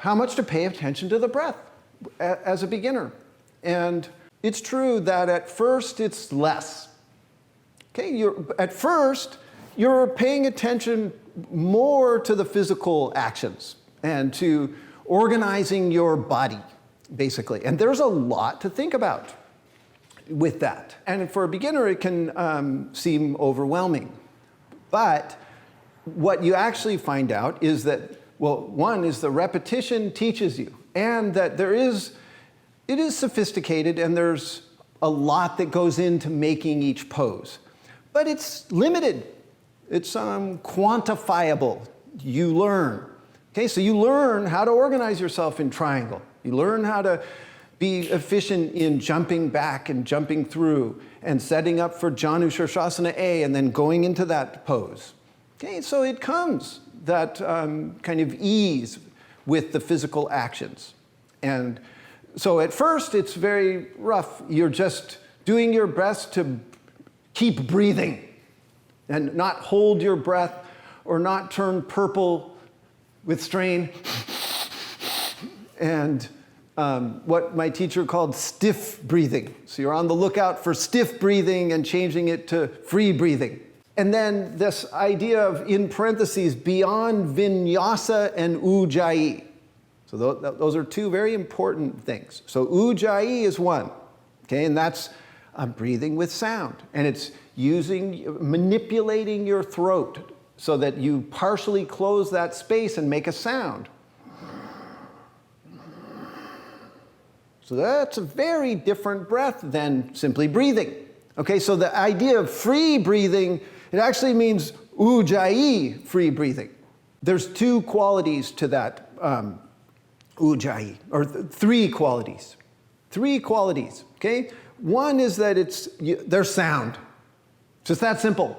how much to pay attention to the breath as a beginner. And it's true that at first it's less. Okay, at first you're paying attention more to the physical actions and to organizing your body, basically. And there's a lot to think about with that. And for a beginner, it can seem overwhelming. But what you actually find out is that, well, one is the repetition teaches you, and that it is sophisticated, and there's a lot that goes into making each pose. But it's limited. It's quantifiable. You learn. Okay, so you learn how to organize yourself in triangle. You learn how to be efficient in jumping back and jumping through and setting up for Janu Shirshasana A and then going into that pose. Okay, so it comes, that kind of ease with the physical actions. And so at first it's very rough. You're just doing your best to keep breathing and not hold your breath or not turn purple with strain. And what my teacher called stiff breathing. So you're on the lookout for stiff breathing and changing it to free breathing. And then this idea of, in parentheses, beyond vinyasa and ujjayi. So those are two very important things. So ujjayi is one, okay, and that's breathing with sound. And it's manipulating your throat so that you partially close that space and make a sound. So that's a very different breath than simply breathing. Okay, so the idea of free breathing, it actually means ujjayi, free breathing. There's two qualities to that ujjayi, or three qualities. Three qualities, okay? One is that there's sound. Just that simple.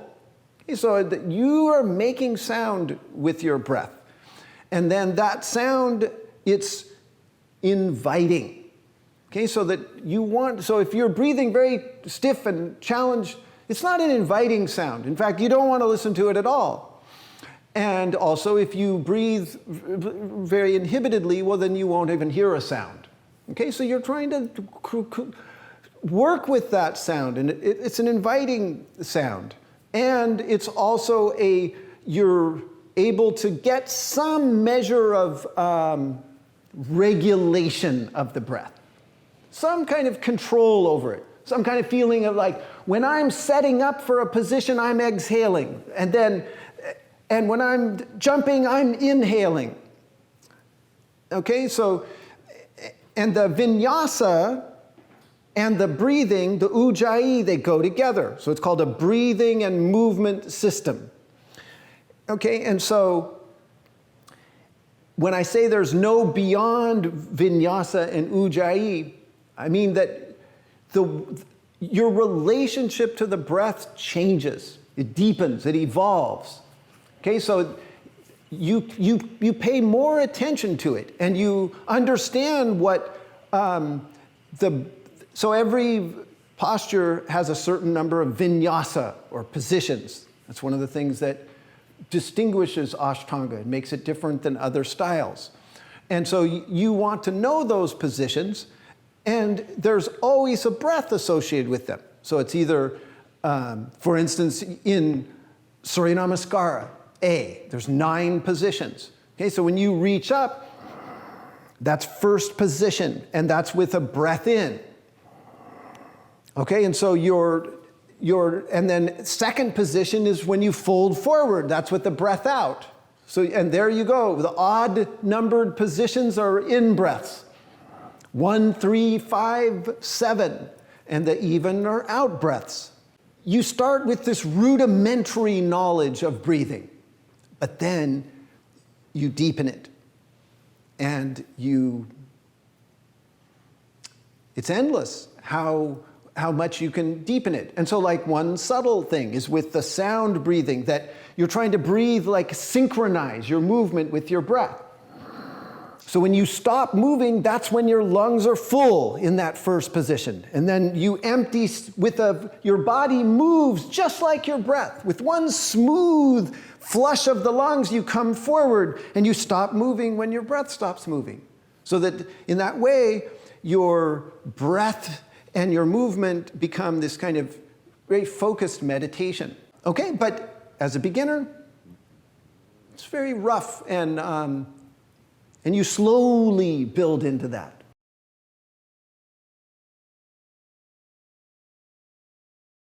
Okay, so that you are making sound with your breath. And then that sound, it's inviting. Okay, so if you're breathing very stiff and challenged, it's not an inviting sound. In fact, you don't want to listen to it at all. And also, if you breathe very inhibitedly, well, then you won't even hear a sound. Okay, so you're trying to work with that sound, and it's an inviting sound. And it's also you're able to get some measure of regulation of the breath. Some kind of control over it. Some kind of feeling of like, when I'm setting up for a position, I'm exhaling. And when I'm jumping, I'm inhaling. Okay, so, and the vinyasa and the breathing, the ujjayi, they go together. So it's called a breathing and movement system. Okay, and so when I say there's no beyond vinyasa and ujjayi, I mean that your relationship to the breath changes. It deepens, it evolves. Okay, so you pay more attention to it, and you understand what so every posture has a certain number of vinyasa, or positions. That's one of the things that distinguishes Ashtanga. It makes it different than other styles. And so you want to know those positions, and there's always a breath associated with them. So it's either, for instance, in Surya Namaskara, A, there's 9 positions. Okay, so when you reach up, that's first position, and that's with a breath in. Okay, and so and then second position is when you fold forward, that's with the breath out. So, and there you go, the odd numbered positions are in breaths. 1, 3, 5, 7, and the even are out breaths. You start with this rudimentary knowledge of breathing, but then you deepen it, and it's endless how much you can deepen it. And so like one subtle thing is with the sound breathing, that you're trying to breathe like synchronize your movement with your breath. So when you stop moving, that's when your lungs are full in that first position. And then you empty your body moves just like your breath with one smooth flush of the lungs, you come forward and you stop moving when your breath stops moving. So that in that way, your breath and your movement become this kind of very focused meditation. Okay, but as a beginner, it's very rough, and you slowly build into that.